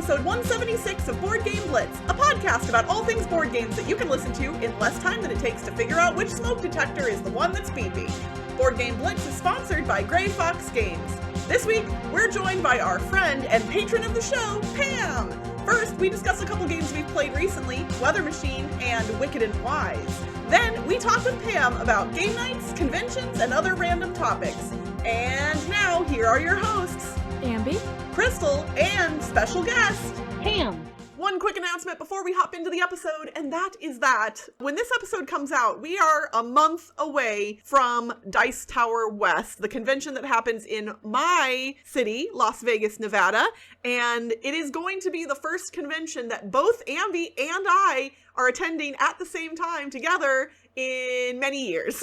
episode 176 of Board Game Blitz, a podcast about all things board games that you can listen to in less time than it takes to figure out which smoke detector is the one that's beepy. Board Game Blitz is sponsored by Grey Fox Games. This week, we're joined by our friend and patron of the show, Pam. First, we discuss a couple games we've played recently, Weather Machine and Wicked and Wise. Then, we talk with Pam about game nights, conventions, and other random topics. And now, here are your hosts, Ambie, Crystal, and special guest, Pam. One quick announcement before we hop into the episode, and that is that when this episode comes out, we are a month away from Dice Tower West, the convention that happens in my city, Las Vegas, Nevada, and it is going to be the first convention that both Ambie and I are attending at the same time together in many years.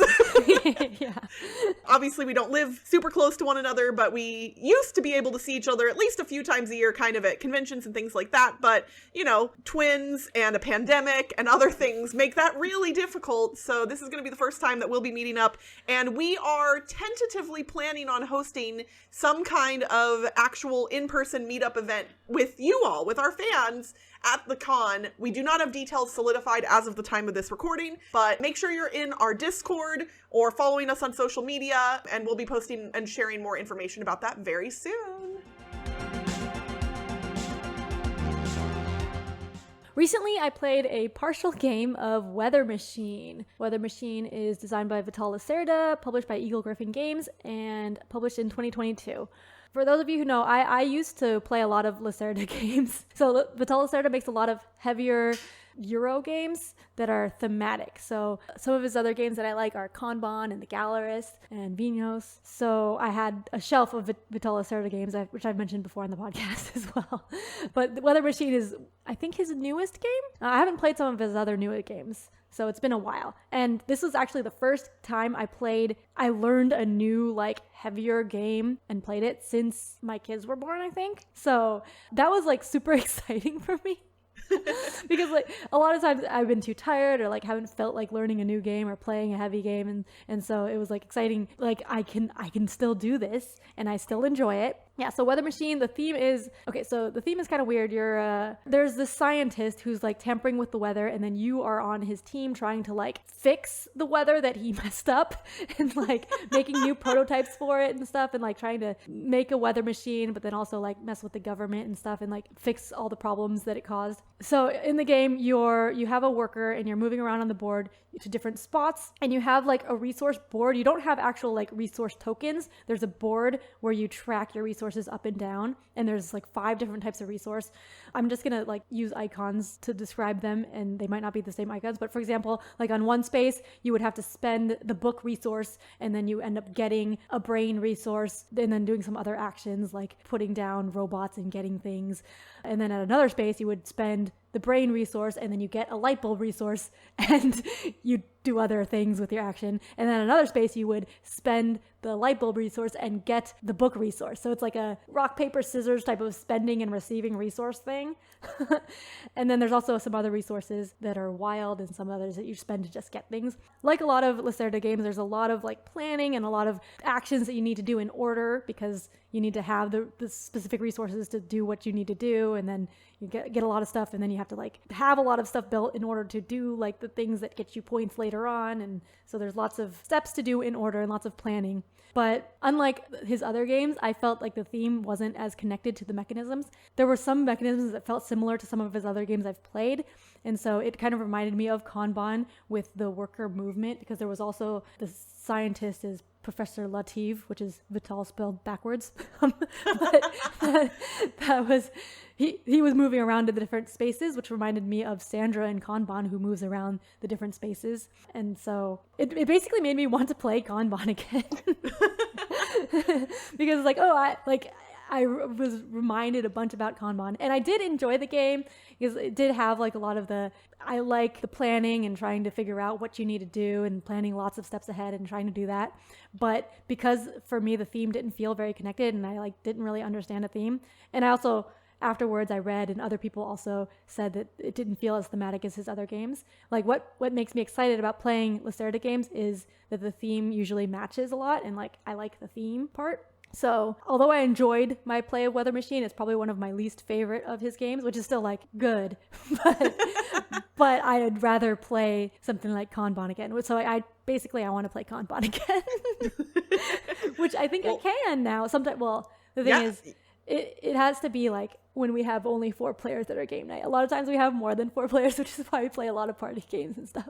Yeah. Obviously, we don't live super close to one another, but we used to be able to see each other at least a few times a year, kind of at conventions and things like that. But, you know, twins and a pandemic and other things make that really difficult. So this is going to be the first time that we'll be meeting up. And we are tentatively planning on hosting some kind of actual in-person meetup event with you all, with our fans, at the con. We do not have details solidified as of the time of this recording, but make sure you're in our Discord or following us on social media, and we'll be posting and sharing more information about that very soon. Recently, I played a partial game of Weather Machine. Weather Machine is designed by Vital Lacerda, published by Eagle Griffin Games, and published in 2022. For those of you who know, I used to play a lot of Lacerda games. So Vital Lacerda makes a lot of heavier Euro games that are thematic. So some of his other games that I like are Kanban and The Gallerist and Vinos. So I had a shelf of Vital Lacerda games, which I've mentioned before on the podcast as well. But Weather Machine is, I think, his newest game. I haven't played some of his other newer games, so it's been a while. And this was actually the first time I learned a new, like, heavier game and played it since my kids were born, I think. So that was, like, super exciting for me. Because, like, a lot of times I've been too tired or, like, haven't felt like learning a new game or playing a heavy game, and so it was, like, exciting. Like, I can still do this and I still enjoy it. Yeah, so Weather Machine, the theme is kind of weird. There's this scientist who's, like, tampering with the weather, and then you are on his team trying to, like, fix the weather that he messed up and, like, making new prototypes for it and stuff, and, like, trying to make a weather machine, but then also, like, mess with the government and stuff and, like, fix all the problems that it caused. So in the game, you have a worker and you're moving around on the board to different spots, and you have, like, a resource board. You don't have actual, like, resource tokens. There's a board where you track your resources up and down, and there's, like, 5 different types of resource. I'm just gonna, like, use icons to describe them, and they might not be the same icons, but for example, like, on one space you would have to spend the book resource, and then you end up getting a brain resource, and then doing some other actions like putting down robots and getting things. And then at another space you would spend the brain resource, and then you get a light bulb resource, and you do other things with your action. And then another space you would spend the light bulb resource and get the book resource. So it's like a rock, paper, scissors type of spending and receiving resource thing. And then there's also some other resources that are wild and some others that you spend to just get things. Like a lot of Lacerda games, there's a lot of, like, planning and a lot of actions that you need to do in order, because you need to have the specific resources to do what you need to do, and then you get a lot of stuff, and then you have to, like, have a lot of stuff built in order to do, like, the things that get you points later on. And so there's lots of steps to do in order and lots of planning. But unlike his other games, I felt like the theme wasn't as connected to the mechanisms. There were some mechanisms that felt similar to some of his other games I've played, and so it kind of reminded me of Kanban with the worker movement, because there was also the scientist is Professor Latif, which is Vital spelled backwards. But that was he was moving around to the different spaces, which reminded me of Sandra in Kanban, who moves around the different spaces. And so it basically made me want to play Kanban again. Because, like, I was reminded a bunch about Kanban, and I did enjoy the game because it did have, like, a lot of I like the planning and trying to figure out what you need to do and planning lots of steps ahead and trying to do that. But because for me the theme didn't feel very connected, and I, like, didn't really understand the theme, and I also afterwards I read and other people also said that it didn't feel as thematic as his other games. Like, what makes me excited about playing Lacerda games is that the theme usually matches a lot, and, like, I like the theme part. So, although I enjoyed my play of Weather Machine, it's probably one of my least favorite of his games, which is still like good, but I'd rather play something like Kanban again. So I want to play Kanban again, which I think I can now. Sometimes, well, the thing is, it has to be like when we have only 4 players at our game night. A lot of times we have more than 4 players, which is why we play a lot of party games and stuff.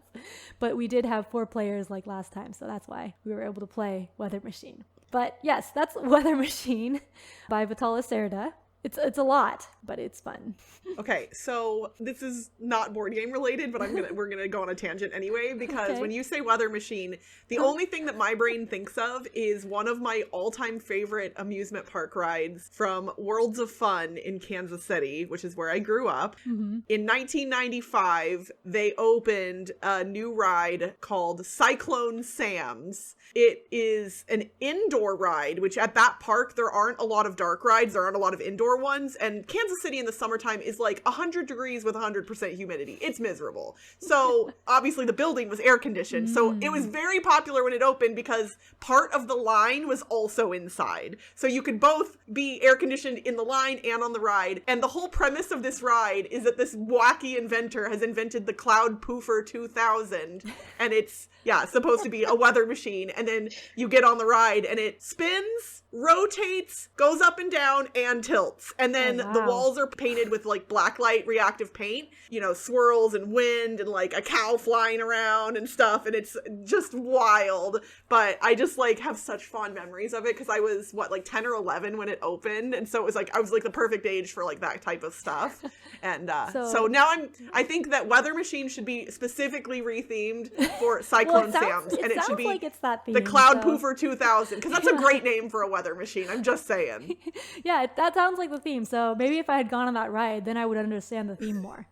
But we did have 4 players like last time, so that's why we were able to play Weather Machine. But yes, that's Weather Machine by Vitala Serda. It's a lot, but it's fun. Okay, so this is not board game related, but we're gonna go on a tangent anyway, because when you say Weather Machine, the only thing that my brain thinks of is one of my all-time favorite amusement park rides from Worlds of Fun in Kansas City, which is where I grew up. Mm-hmm. In 1995, they opened a new ride called Cyclone Sam's. It is an indoor ride, which at that park, there aren't a lot of dark rides, there aren't a lot of indoor ones, and Kansas City in the summertime is like 100 degrees with 100% humidity. It's miserable. So obviously the building was air conditioned. So it was very popular when it opened because part of the line was also inside. So you could both be air conditioned in the line and on the ride. And the whole premise of this ride is that this wacky inventor has invented the Cloud Poofer 2000, and it's supposed to be a weather machine. And then you get on the ride and it spins, rotates, goes up and down, and tilts. And then the walls are painted with like blacklight reactive paint, swirls and wind and like a cow flying around and stuff. And it's just wild. But I just like have such fond memories of it because I was 10 or 11 when it opened. And so it was like, I was like the perfect age for like that type of stuff. And so now I think that Weather Machine should be specifically rethemed for Cyclone Sam's. And it should be like it's that theme, the Cloud Poofer 2000, because that's a great name for a weather machine. I'm just saying. Yeah, that sounds like the theme. So maybe if I had gone on that ride, then I would understand the theme more.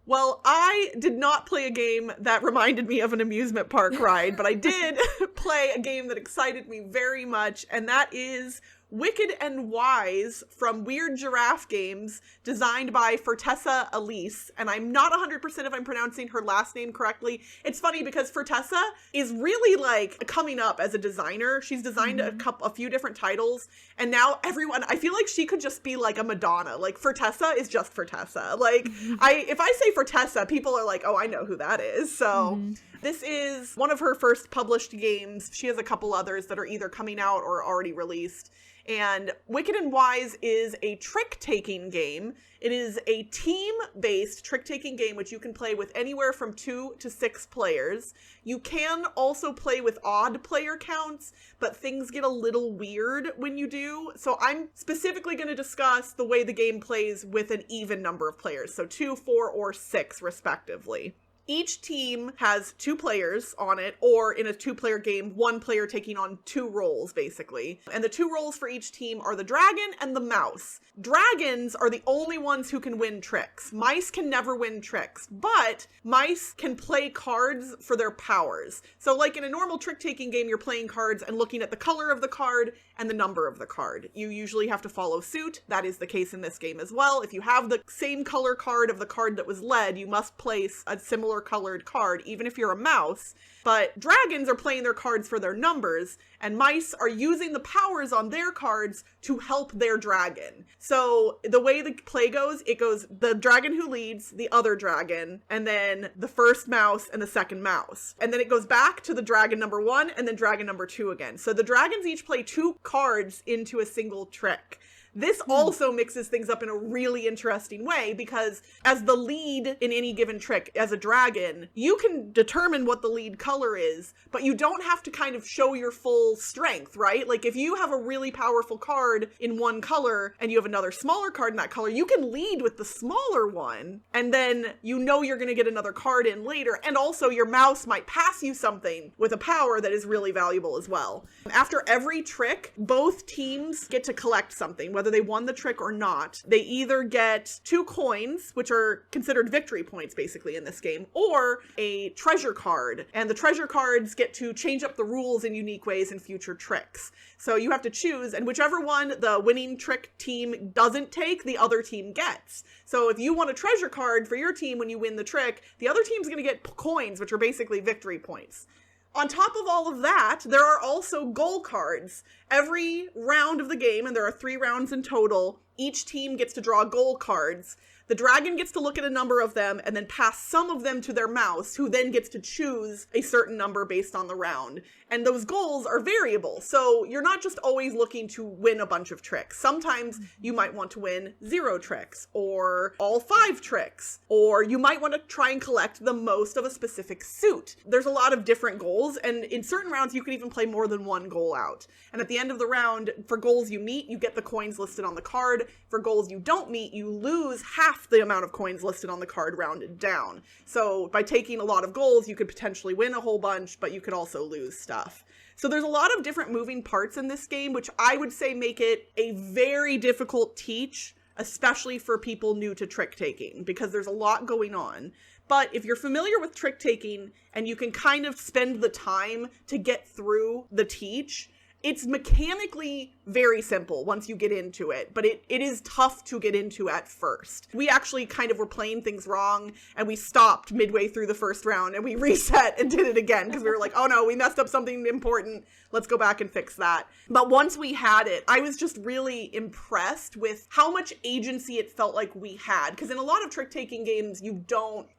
Well, I did not play a game that reminded me of an amusement park ride, but I did play a game that excited me very much, and that is Wicked and Wise from Weird Giraffe Games, designed by Fertessa Elise. And I'm not 100% if I'm pronouncing her last name correctly. It's funny because Fertessa is really like coming up as a designer. She's designed a few different titles. And now everyone, I feel like she could just be like a Madonna. Like Fertessa is just Fertessa. Like if I say Fertessa, people are like, oh, I know who that is. So this is one of her first published games. She has a couple others that are either coming out or already released. And Wicked and Wise is a trick-taking game. It is a team-based trick-taking game which you can play with anywhere from 2 to 6 players. You can also play with odd player counts, but things get a little weird when you do. So I'm specifically going to discuss the way the game plays with an even number of players, so 2, 4, or 6 respectively. Each team has 2 players on it, or in a 2-player game, 1 player taking on 2 roles, basically. And the 2 roles for each team are the dragon and the mouse. Dragons are the only ones who can win tricks. Mice can never win tricks, but mice can play cards for their powers. So like in a normal trick-taking game, you're playing cards and looking at the color of the card and the number of the card. You usually have to follow suit. That is the case in this game as well. If you have the same color card of the card that was led, you must place a similar colored card, even if you're a mouse. But dragons are playing their cards for their numbers, and mice are using the powers on their cards to help their dragon. So the way the play goes, it goes the dragon who leads, the other dragon, and then the first mouse and the second mouse. And then it goes back to the dragon number 1 and then dragon number 2 again. So the dragons each play 2 cards into a single trick. This also mixes things up in a really interesting way because as the lead in any given trick, as a dragon, you can determine what the lead color is, but you don't have to kind of show your full strength, right? Like if you have a really powerful card in one color and you have another smaller card in that color, you can lead with the smaller one and then you know you're going to get another card in later. And also your mouse might pass you something with a power that is really valuable as well. After every trick, both teams get to collect something, whether they won the trick or not. They either get 2 coins, which are considered victory points basically in this game, or a treasure card. And the treasure cards get to change up the rules in unique ways in future tricks. So you have to choose, and whichever one the winning trick team doesn't take, the other team gets. So if you want a treasure card for your team when you win the trick, the other team's going to get coins, which are basically victory points. On top of all of that, there are also goal cards. Every round of the game, and there are 3 rounds in total, each team gets to draw goal cards. The dragon gets to look at a number of them and then pass some of them to their mouse, who then gets to choose a certain number based on the round. And those goals are variable, so you're not just always looking to win a bunch of tricks. Sometimes you might want to win 0 tricks, or all 5 tricks, or you might want to try and collect the most of a specific suit. There's a lot of different goals, and in certain rounds you can even play more than one goal out. And at the end of the round, for goals you meet, you get the coins listed on the card. For goals you don't meet, you lose half the amount of coins listed on the card rounded down. So by taking a lot of goals, you could potentially win a whole bunch, but you could also lose stuff. So there's a lot of different moving parts in this game, which I would say make it a very difficult teach, especially for people new to trick-taking, because there's a lot going on. But if you're familiar with trick-taking and you can kind of spend the time to get through the teach, it's mechanically very simple once you get into it, but it is tough to get into at first. We actually kind of were playing things wrong, and we stopped midway through the first round, and we reset and did it again, because we were like, oh no, we messed up something important. Let's go back and fix that. But once we had it, I was just really impressed with how much agency it felt like we had. Because in a lot of trick-taking games,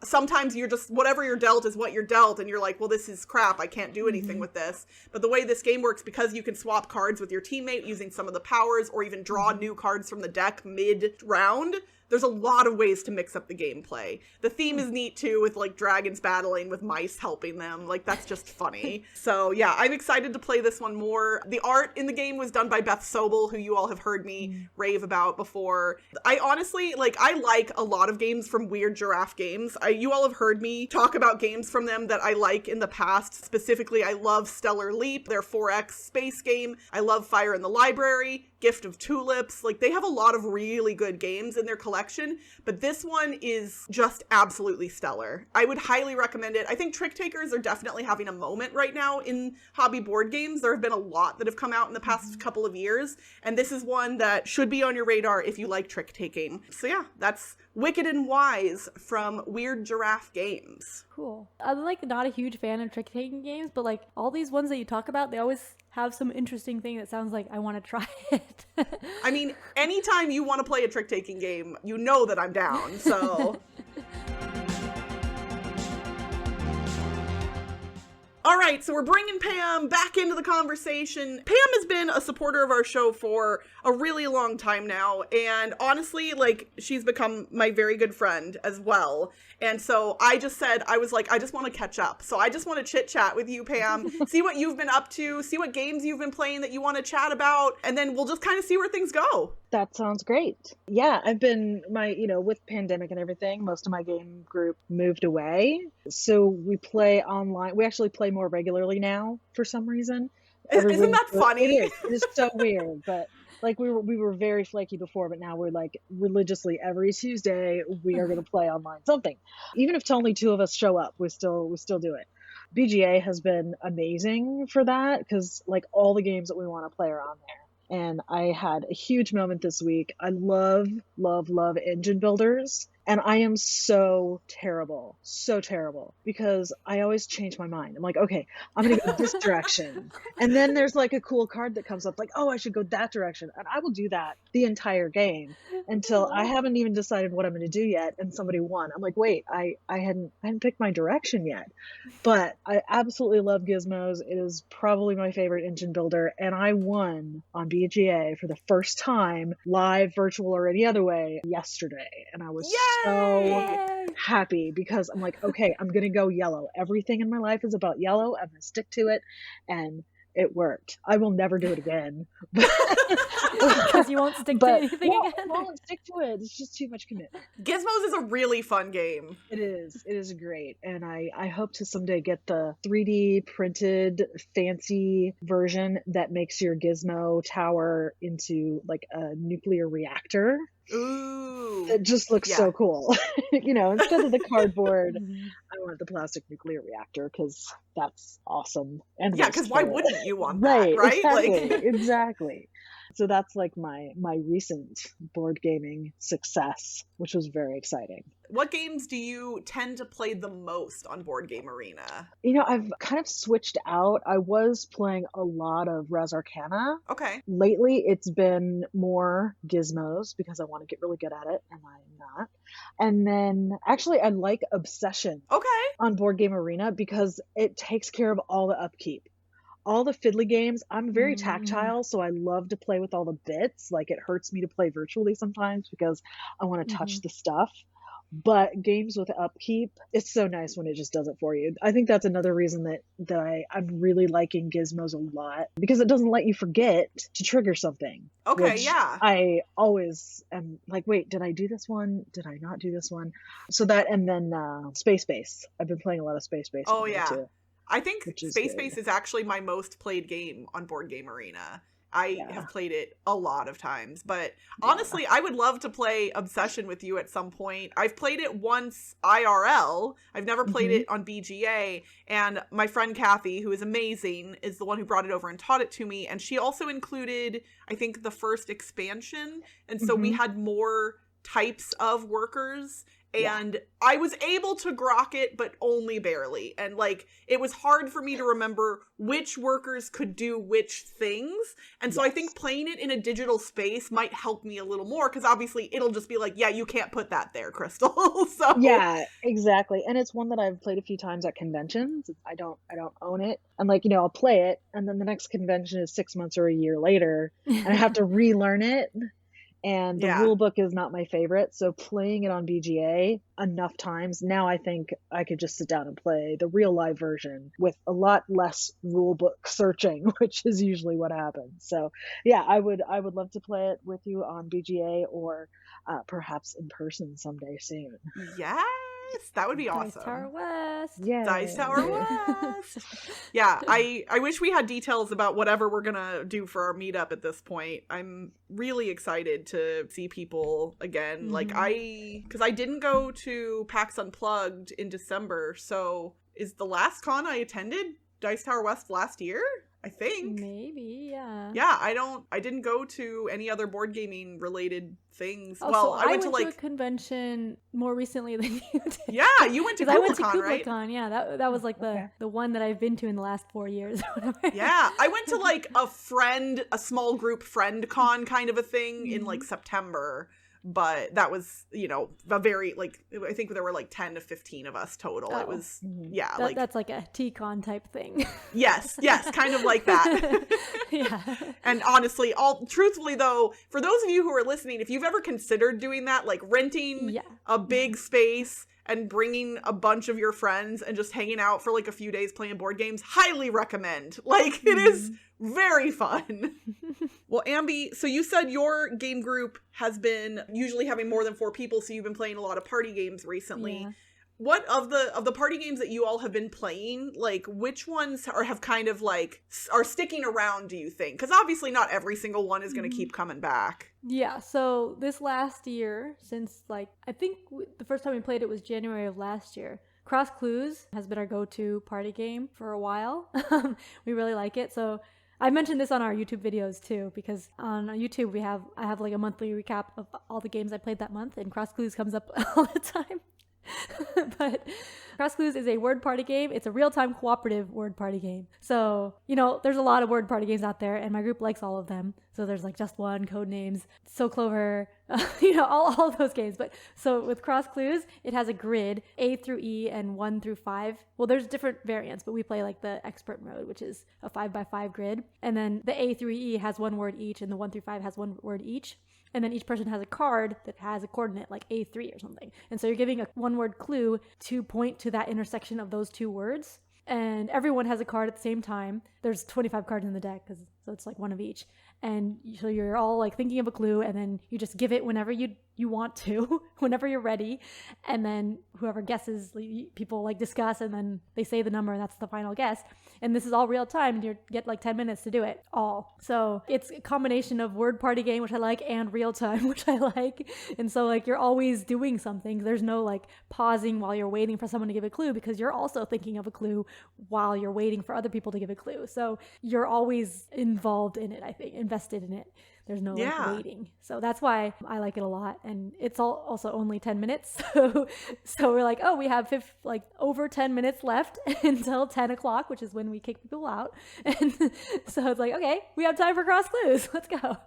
sometimes you're just, whatever you're dealt is what you're dealt, and you're like, well, this is crap, I can't do anything with this. But the way this game works, because you can swap cards with your teammate using some of the powers, or even draw new cards from the deck mid-round, there's a lot of ways to mix up the gameplay. The theme is neat too, with like dragons battling with mice helping them. Like, that's just funny. So yeah, I'm excited to play this one more. The art in the game was done by Beth Sobel, who you all have heard me rave about before. I honestly, I like a lot of games from Weird Giraffe Games. You all have heard me talk about games from them that I like in the past. Specifically, I love Stellar Leap, their 4X space game. I love Fire in the Library, Gift of Tulips. Like, they have a lot of really good games in their collection, but this one is just absolutely stellar. I would highly recommend it. I think trick takers are definitely having a moment right now in hobby board games. There have been a lot that have come out in the past couple of years, and this is one that should be on your radar if you like trick taking. So yeah, that's Wicked and Wise from Weird Giraffe Games. Cool. I'm not a huge fan of trick-taking games, but all these ones that you talk about, they always have some interesting thing that sounds like I want to try it. I mean, anytime you want to play a trick-taking game, you know that I'm down, so... All right, so we're bringing Pam back into the conversation. Pam has been a supporter of our show for a really long time now, and honestly, she's become my very good friend as well. And so I just said, I just want to catch up. So I just want to chit-chat with you, Pam, see what you've been up to, see what games you've been playing that you want to chat about, and then we'll just kind of see where things go. That sounds great. Yeah, I've been, with pandemic and everything, most of my game group moved away. So we play online. We actually play more regularly now for some reason. Isn't that funny? It is. It is so weird, but we were very flaky before, but now we're religiously every Tuesday we are going to play online something. Even if only 2 of us show up, we still do it. BGA has been amazing for that, because all the games that we want to play are on there. And I had a huge moment this week. I love, love, love engine builders. And I am so terrible, because I always change my mind. I'm like, okay, I'm going to go this direction. And then there's a cool card that comes up oh, I should go that direction. And I will do that the entire game until I haven't even decided what I'm going to do yet. And somebody won. I'm like, wait, I hadn't picked my direction yet. But I absolutely love Gizmos. It is probably my favorite engine builder. And I won on BGA for the first time, live, virtual, or any other way, yesterday. And I was so happy, because I'm like, okay, I'm going to go yellow. Everything in my life is about yellow. I'm going to stick to it. And it worked. I will never do it again. Because you won't stick to anything again? I won't stick to it. It's just too much commitment. Gizmos is a really fun game. It is. It is great. And I hope to someday get the 3D printed fancy version that makes your Gizmo tower into a nuclear reactor. Ooh. It just looks so cool. Instead of the cardboard, I want the plastic nuclear reactor, because that's awesome. And yeah, because why wouldn't you want that, right? Exactly. Exactly. So that's like my recent board gaming success, which was very exciting. What games do you tend to play the most on Board Game Arena? I've kind of switched out. I was playing a lot of Res Arcana. Okay. Lately, it's been more Gizmos because I want to get really good at it, and I'm not. And then actually, I like Obsession on Board Game Arena because it takes care of all the upkeep. All the fiddly games, I'm very tactile, so I love to play with all the bits. Like, it hurts me to play virtually sometimes because I want to touch the stuff. But games with upkeep, it's so nice when it just does it for you. I think that's another reason that I'm really liking Gizmos a lot, because it doesn't let you forget to trigger something. Okay, yeah. I always am like, wait, did I do this one? Did I not do this one? So that, and then Space Base. I've been playing a lot of Space Base. Oh, yeah. Too, I think Space Base is actually my most played game on Board Game Arena. I have played it a lot of times, but honestly, I would love to play Obsession with you at some point. I've played it once IRL. I've never played it on BGA, and my friend Kathy, who is amazing, is the one who brought it over and taught it to me, and she also included, I think, the first expansion, and so we had more types of workers, and I was able to grok it, but only barely. And like, it was hard for me to remember which workers could do which things. And so I think playing it in a digital space might help me a little more, because obviously it'll just be like, yeah, you can't put that there, Crystal. So yeah, exactly. And it's one that I've played a few times at conventions. I don't own it. And like, I'll play it, and then the next convention is 6 months or a year later, and I have to relearn it. And the rule book is not my favorite, so playing it on BGA enough times, now I think I could just sit down and play the real live version with a lot less rule book searching, which is usually what happens. So yeah, I would love to play it with you on BGA, or perhaps in person someday soon. Yes, that would be awesome. Dice Tower West. Yeah. Dice Tower West. Yeah, I wish we had details about whatever we're gonna do for our meetup at this point. I'm really excited to see people again. Like, because I didn't go to PAX Unplugged in December, so is the last con I attended Dice Tower West last year? I think. Maybe, yeah. Yeah, I didn't go to any other board gaming related things. Oh, well, so I went to a convention more recently than you did. Yeah, you went to I went to KuppleCon, right? KuppleCon, yeah. That was like the one that I've been to in the last 4 years. Yeah, I went to like a small group friend con kind of a thing in like September. But that was, a very, like, I think there were like 10 to 15 of us total. Oh. It was, that's like a T-con type thing. Yes, kind of like that. Yeah. And honestly, truthfully though, for those of you who are listening, if you've ever considered doing that, like renting a big space and bringing a bunch of your friends and just hanging out for like a few days playing board games, highly recommend. Like, it is very fun. Well, Ambie, so you said your game group has been usually having more than 4 people, so you've been playing a lot of party games recently. Yeah. What of the party games that you all have been playing, like, which ones have kind of like are sticking around, do you think? Because obviously not every single one is going to keep coming back. Yeah, so this last year, since like, I think the first time we played it was January of last year, Cross Clues has been our go-to party game for a while. We really like it. So I mentioned this on our YouTube videos too, because on YouTube I have like a monthly recap of all the games I played that month, and Cross Clues comes up all the time. But Cross Clues is a word party game. It's a real-time cooperative word party game. So, there's a lot of word party games out there, and my group likes all of them. So there's like Just One, Codenames, So Clover, all of those games. But so with Cross Clues, it has a grid, A through E and 1 through 5. Well, there's different variants, but we play like the expert mode, which is a 5x5 grid. And then the A through E has 1 word each, and the 1 through 5 has 1 word each. And then each person has a card that has a coordinate, like A3 or something. And so you're giving a 1-word clue to point to that intersection of those 2 words. And everyone has a card at the same time. There's 25 cards in the deck, so it's like 1 of each. And so you're all like thinking of a clue, and then you just give it whenever you want to, whenever you're ready. And then whoever guesses, people like discuss, and then they say the number, and that's the final guess. And this is all real time, and you get like 10 minutes to do it all. So it's a combination of word party game, which I like, and real time, which I like. And so like you're always doing something. There's no like pausing while you're waiting for someone to give a clue, because you're also thinking of a clue while you're waiting for other people to give a clue. So you're always involved in it, I think, invested in it. There's no Yeah. like waiting. So that's why I like it a lot. And it's also only 10 minutes. So we're like, oh, we have over 10 minutes left until 10 o'clock, which is when we kick people out. And so it's like, okay, we have time for cross clues. Let's go.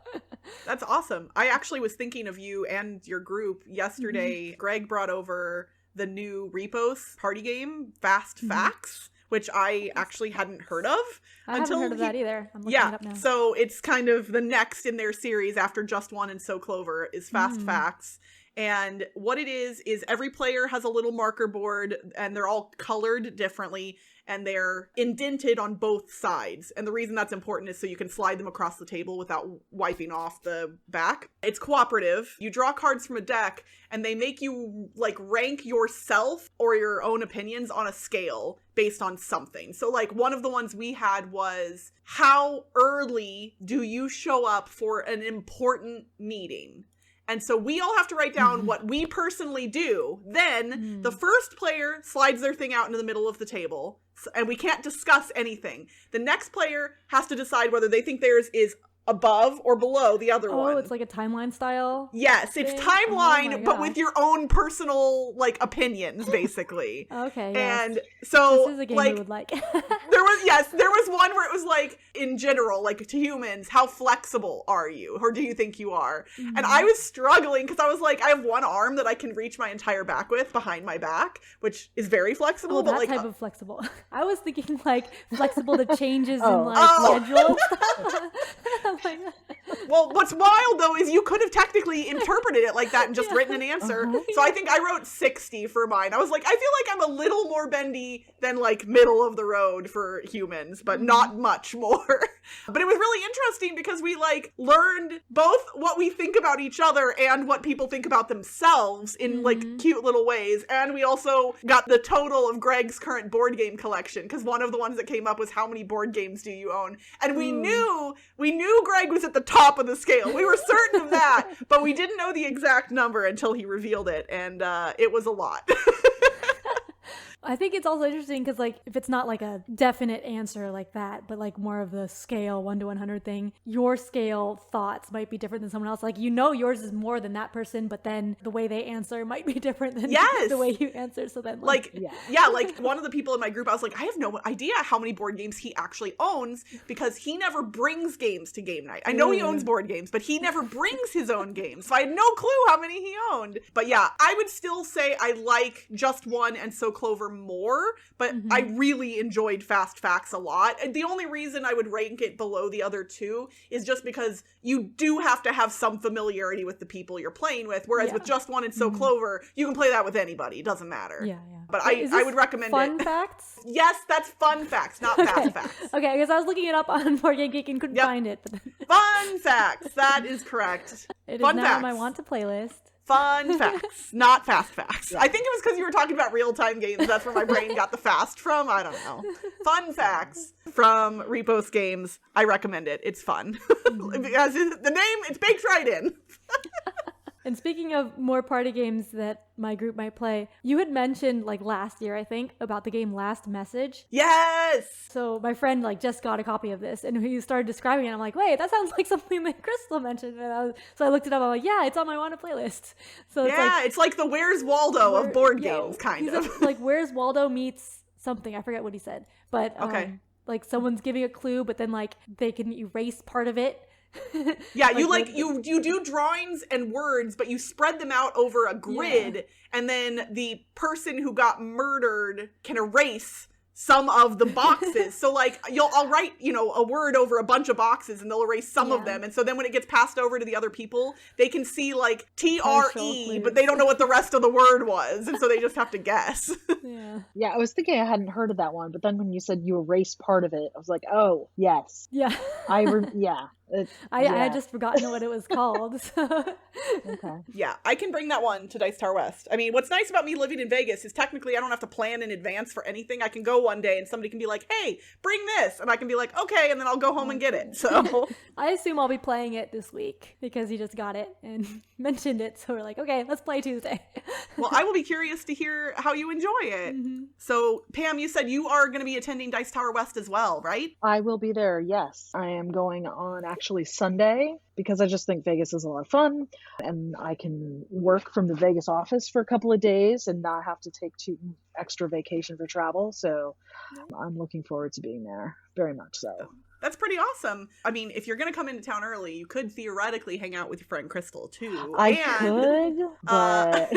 That's awesome. I actually was thinking of you and your group yesterday. Greg brought over the new Repos party game, Fast Facts, which I actually hadn't heard of. I haven't heard of that either. I'm looking it up now. So it's kind of the next in their series after Just One and So Clover is Fast Facts. And what it is every player has a little marker board and they're all colored differently and they're indented on both sides. And the reason that's important is so you can slide them across the table without wiping off the back. It's cooperative. You draw cards from a deck and they make you like rank yourself or your own opinions on a scale based on something. So like one of the ones we had was, how early do you show up for an important meeting? And so we all have to write down what we personally do. Then the first player slides their thing out into the middle of the table, and we can't discuss anything. The next player has to decide whether they think theirs is above or below the other one. Oh, it's like a timeline style? Yes, it's thing? timeline, but with your own personal, like, opinions, basically. Okay, yes. And so, this is a game like, you would like. there was one where it was like, in general, like, to humans, how flexible are you? Or do you think you are? And I was struggling, because I was like, I have one arm that I can reach my entire back with behind my back, which is very flexible. Oh, but that like, type of flexible. I was thinking, like, flexible to changes in, like, schedule and stuff. Like, well, what's wild though is you could have technically interpreted it like that and just written an answer. So I think I wrote 60 for mine. I was like, I feel like I'm a little more bendy than like middle of the road for humans, but not much more. But it was really interesting because we like learned both what we think about each other and what people think about themselves in like cute little ways. And we also got the total of Greg's current board game collection, because one of the ones that came up was, how many board games do you own? And we knew Greg was at the top of the scale. We were certain of that, but we didn't know the exact number until he revealed it, and it was a lot. I think it's also interesting because, like, if it's not like a definite answer like that, but like more of the scale 1 to 100 thing, your scale thoughts might be different than someone else. Like, you know, yours is more than that person, but then the way they answer might be different than the way you answer. So then, like one of the people in my group, I was like, I have no idea how many board games he actually owns, because he never brings games to game night. I know he owns board games, but he never brings his own games. So I had no clue how many he owned. But yeah, I would still say I like Just One and So Clover more, but I really enjoyed Fast Facts a lot. And the only reason I would rank it below the other two is just because you do have to have some familiarity with the people you're playing with, whereas with Just One and So Clover, you can play that with anybody. It doesn't matter. Yeah. But I would recommend fun it. facts? Yes, that's Fun Facts, not Fast Facts. Okay, because I was looking it up on Board Game Geek and couldn't find it. But Fun Facts, that is correct. It Fun is now facts. on my want to playlist. Fun facts, not fast facts. I think it was because you were talking about real-time games. That's where my brain got the fast from. I don't know. Fun facts from Repos Games. I recommend it. It's fun. Because the name, it's baked right in. And speaking of more party games that my group might play, you had mentioned like last year, I think, about the game Last Message. Yes! So my friend like just got a copy of this and he started describing it. I'm like, wait, that sounds like something that Crystal mentioned. And so I looked it up. I'm like, yeah, it's on my wanted playlist. So it's like the Where's Waldo of board games, kind of. Like Where's Waldo meets something. I forget what he said. But like someone's giving a clue, but then like they can erase part of it. Yeah, you do drawings and words, but you spread them out over a grid, and then the person who got murdered can erase some of the boxes. So like I'll write, a word over a bunch of boxes and they'll erase some of them. And so then when it gets passed over to the other people, they can see like TRE, but they don't know what the rest of the word was. And so they just have to guess. Yeah, I was thinking I hadn't heard of that one, but then when you said you erased part of it, I was like, oh, yes. Yeah. I had just forgotten what it was called. So. Okay. Yeah, I can bring that one to Dice Tower West. I mean, what's nice about me living in Vegas is technically I don't have to plan in advance for anything. I can go one day and somebody can be like, hey, bring this. And I can be like, okay, and then I'll go home and get it. So I assume I'll be playing it this week because he just got it and mentioned it. So we're like, okay, let's play Tuesday. Well, I will be curious to hear how you enjoy it. So Pam, you said you are going to be attending Dice Tower West as well, right? I will be there, yes. I am going on actually Sunday. because I just think Vegas is a lot of fun, and I can work from the Vegas office for a couple of days and not have to take 2 extra vacation for travel. So I'm looking forward to being there, very much so. That's pretty awesome. I mean, if you're going to come into town early, you could theoretically hang out with your friend Crystal, too. Could, but...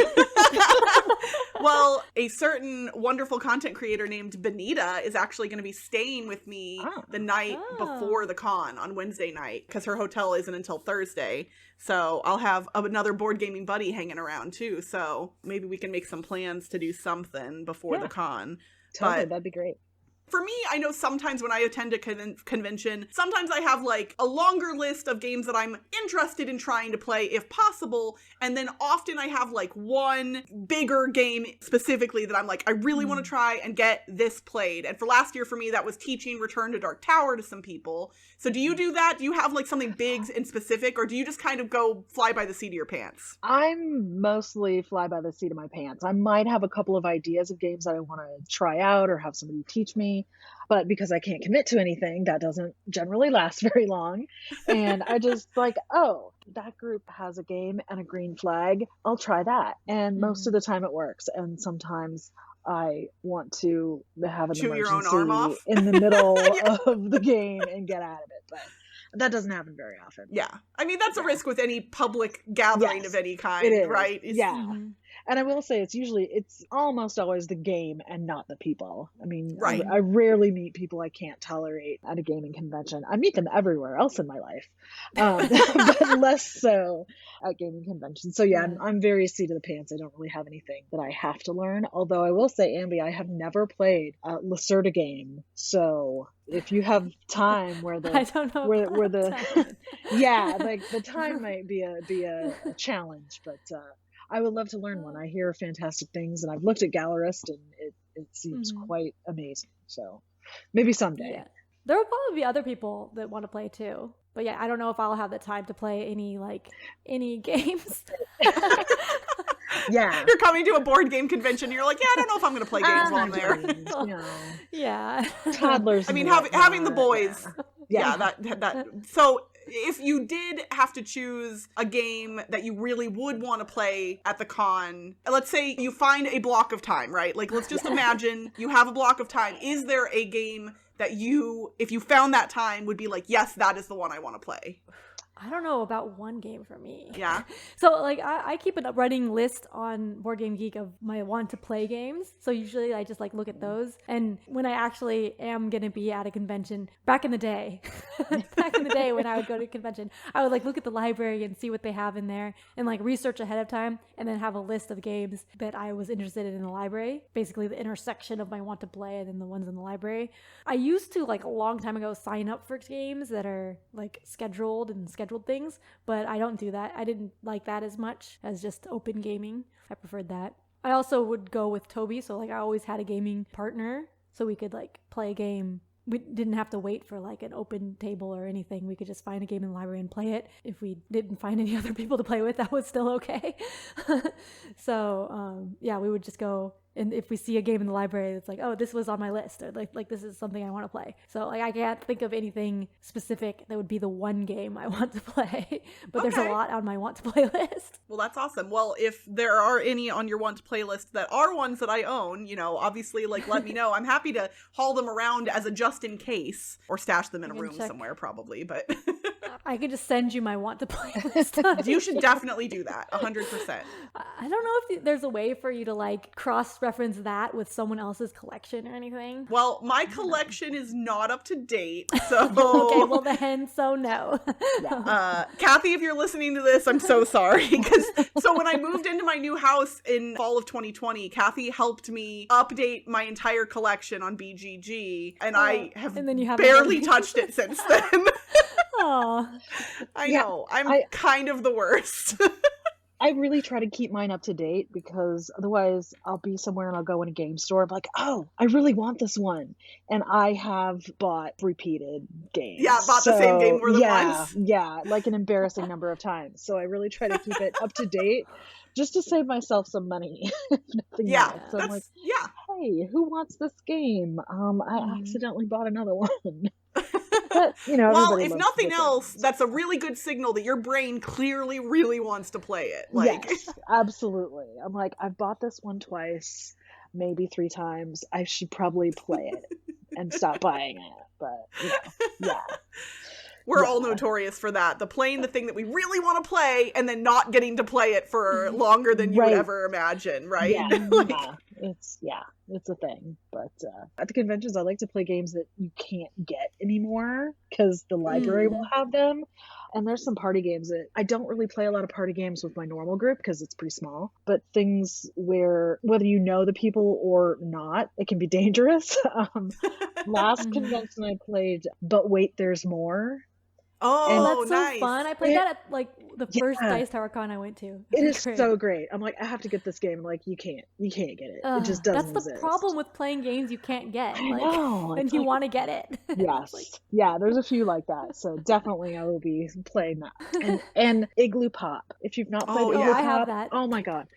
Well, a certain wonderful content creator named Benita is actually going to be staying with me the night before the con on Wednesday night, because her hotel isn't until Thursday. So I'll have another board gaming buddy hanging around, too. So maybe we can make some plans to do something before the con. Totally, that'd be great. For me, I know sometimes when I attend a convention, sometimes I have like a longer list of games that I'm interested in trying to play if possible. And then often I have like one bigger game specifically that I'm like, I really want to try and get this played. And for last year for me, that was teaching Return to Dark Tower to some people. So do you do that? Do you have like something big in specific, or do you just kind of go fly by the seat of your pants? I'm mostly fly by the seat of my pants. I might have a couple of ideas of games that I want to try out or have somebody teach me. But because I can't commit to anything, that doesn't generally last very long. And I just like, oh, that group has a game and a green flag. I'll try that. And most of the time it works. And sometimes I want to have an chew your own arm off in the middle of the game and get out of it. But that doesn't happen very often. Yeah. I mean, that's a risk with any public gathering of any kind, right? And I will say it's almost always the game and not the people. I mean, right. I rarely meet people I can't tolerate at a gaming convention. I meet them everywhere else in my life, but less so at gaming conventions. So yeah, I'm very seat of the pants. I don't really have anything that I have to learn. Although I will say, Ambie, I have never played a Lacerda game. So if you have time where the I don't know where the yeah, like the time might be a challenge, but I would love to learn one. I hear fantastic things, and I've looked at Gallerist, and it seems quite amazing. So maybe someday. Yeah. There will probably be other people that want to play too. But yeah, I don't know if I'll have the time to play any games. Yeah. You're coming to a board game convention, you're like, yeah, I don't know if I'm going to play games while I'm there. Yeah. Toddlers. I mean, having the boys. Yeah, that. So if you did have to choose a game that you really would want to play at the con, let's say you find a block of time, right? Like, let's just imagine you have a block of time. Is there a game that you, if you found that time, would be like, yes, that is the one I want to play? I don't know about one game for me. Yeah. So like I keep a running list on Board Game Geek of my want to play games. So usually I just like look at those. And when I actually am going to be at a convention, back in the day when I would go to a convention, I would like look at the library and see what they have in there and like research ahead of time and then have a list of games that I was interested in the library. Basically the intersection of my want to play and then the ones in the library. I used to like a long time ago sign up for games that are like scheduled things, but I don't do that. I didn't like that as much as just open gaming. I preferred that. I also would go with Toby, so like I always had a gaming partner so we could like play a game. We didn't have to wait for like an open table or anything. We could just find a game in the library and play it. If we didn't find any other people to play with, that was still okay. So yeah, we would just go. And if we see a game in the library, it's like, oh, this was on my list, or like this is something I want to play. So like I can't think of anything specific that would be the one game I want to play, but there's a lot on my want to play list. Well, that's awesome. Well, if there are any on your want to play list that are ones that I own, you know, obviously, like let me know. I'm happy to haul them around as a just in case, or stash them in a room somewhere probably. But I could just send you my want to play list. You should definitely do that, 100%. I don't know if there's a way for you to like cross-reference that with someone else's collection or anything. Well, my collection is not up to date, so okay, well then, so no. Kathy, if you're listening to this, I'm so sorry. So when I moved into my new house in fall of 2020, Kathy helped me update my entire collection on BGG, and I have barely touched it since then. Oh, I know. I'm kind of the worst. I really try to keep mine up to date because otherwise I'll be somewhere and I'll go in a game store. I'm like, oh, I really want this one. And I have bought repeated games. Yeah, bought the same game more than once. Yeah, like an embarrassing number of times. So I really try to keep it up to date just to save myself some money. If nothing else. So I'm like, hey, who wants this game? I accidentally bought another one. But, Well, everybody if loves nothing good else, games. that's a really good signal that your brain clearly really wants to play it. Like, Yes, absolutely. I'm like, I've bought this one twice, maybe 3 times. I should probably play it and stop buying it. But, yeah. we're Yeah. all notorious for that. The playing the thing that we really want to play and then not getting to play it for longer than you would Right. ever imagine, right? Yeah. It's a thing. But at the conventions, I like to play games that you can't get anymore because the library will have them. And there's some party games that I don't really play a lot of party games with my normal group because it's pretty small. But things where whether you know the people or not, it can be dangerous. Last convention I played, But Wait, There's More. Oh, that's so nice. fun. I played that at like the first Yeah. Dice Tower Con I went to. It is great. so great. I'm like, I have to get this game. I'm like, you can't get it. It just doesn't That's the exist. problem with playing games you can't get. I Like, know. and It's you like- want to get it. Yes. Yeah, there's a few like that. So definitely I will be playing that. And Igloo Pop. If you've not played Oh, Igloo yeah. Pop, I have that. oh my god.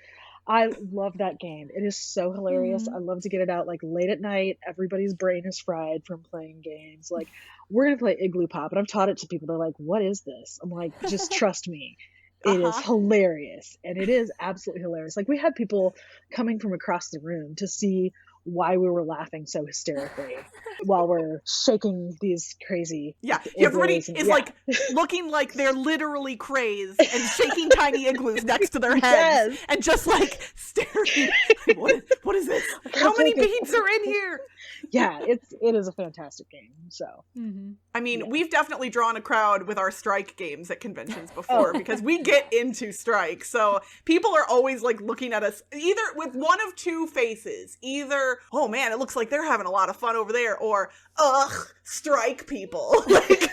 I love that game. It is so hilarious. I love to get it out like late at night. Everybody's brain is fried from playing games. Like, we're going to play Igloo Pop. And I've taught it to people. They're like, what is this? I'm like, just trust me. It is hilarious. And it is absolutely hilarious. Like, we had people coming from across the room to see why we were laughing so hysterically while we're shaking these crazy everybody igloos and- is like looking like they're literally crazed and shaking tiny igloos next to their heads and just like staring. What is this? How many beads are in here? Yeah, it is a fantastic game. So I mean, we've definitely drawn a crowd with our strike games at conventions before because we get into strike. So people are always like looking at us either with one of two faces, either, oh man, it looks like they're having a lot of fun over there, or ugh, strike people. Like,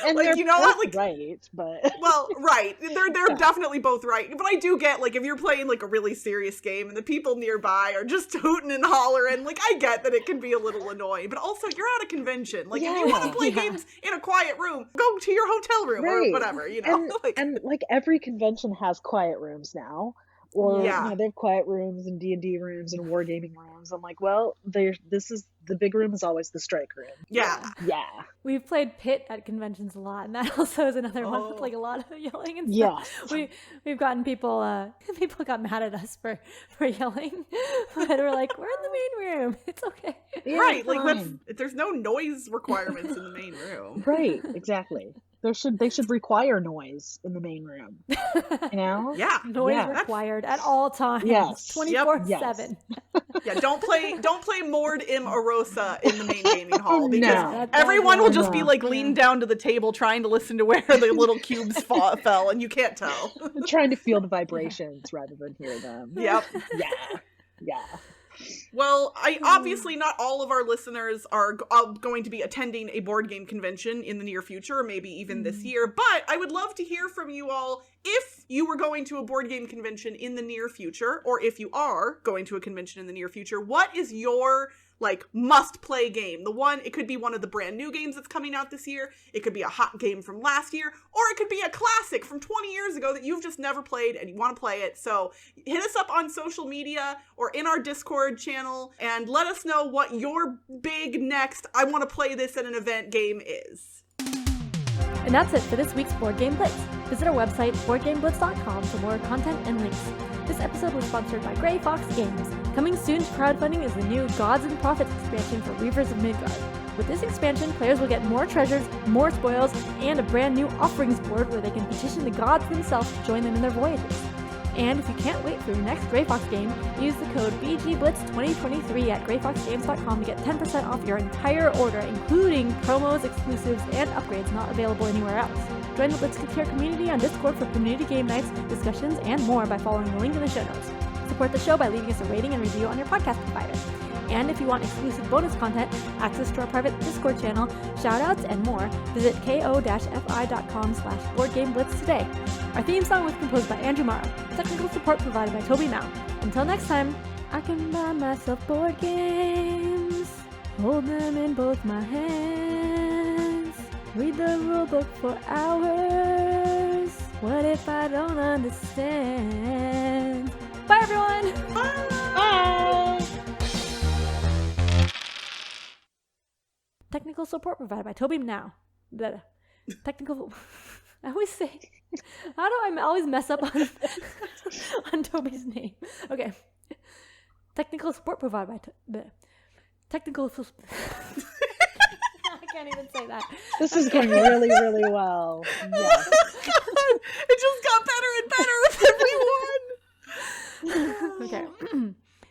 and like, they're you know what? both Like, right, but well, right. They're definitely both right. But I do get, like, if you're playing, like, a really serious game and the people nearby are just hooting and hollering, like, I get that it can be a little annoying. But also, you're at a convention. Like, if you want to play games in a quiet room, go to your hotel room or whatever, you know? And like every convention has quiet rooms now. Or they have quiet rooms and D&D rooms and wargaming rooms. I'm like, well, the big room is always the strike room. Yeah. We've played Pit at conventions a lot, and that also is another one with like a lot of yelling and stuff. We've gotten people got mad at us for yelling, but we're like, we're in the main room. It's okay. Yeah, right. Like, there's no noise requirements in the main room. Right. Exactly. They should require noise in the main room. You know? Yeah. Noise required at all times. Yes. 24/7. Yeah, don't play Mord im Arosa in the main gaming hall because everyone will just be like leaned down to the table trying to listen to where the little cubes fell, and you can't tell. Trying to feel the vibrations rather than hear them. Yep. Yeah. Well, obviously not all of our listeners are going to be attending a board game convention in the near future, or maybe even this year, but I would love to hear from you all if you were going to a board game convention in the near future, or if you are going to a convention in the near future, what is your like must-play game? It could be one of the brand new games that's coming out this year. It could be a hot game from last year, or it could be a classic from 20 years ago that you've just never played and you want to play it. So hit us up on social media or in our Discord channel and let us know what your big next, I want to play this at an event game is. And that's it for this week's Board Game Blitz. Visit our website, boardgameblitz.com, for more content and links. This episode was sponsored by Grey Fox Games. Coming soon to crowdfunding is the new Gods and Prophets expansion for Reavers of Midgard. With this expansion, players will get more treasures, more spoils, and a brand new offerings board where they can petition the gods themselves to join them in their voyages. And if you can't wait for your next Grey Fox game, use the code BGBLITZ2023 at greyfoxgames.com to get 10% off your entire order, including promos, exclusives, and upgrades not available anywhere else. Join the Blitzkrieg community on Discord for community game nights, discussions, and more by following the link in the show notes. Support the show by leaving us a rating and review on your podcast provider. And if you want exclusive bonus content, access to our private Discord channel, shoutouts, and more, visit ko-fi.com/boardgameblitz today. Our theme song was composed by Andrew Morrow. Technical support provided by Toby Mao. Until next time, I can buy myself board games, hold them in both my hands, read the rulebook for hours. What if I don't understand? Bye, everyone! Bye! Technical support provided by Toby Now. The technical... I always say... How do I always mess up on, on Toby's name? Okay. Technical support provided by... Technical... I can't even say that. This is going really, really well. Yes. It just got better and better with everyone. Okay.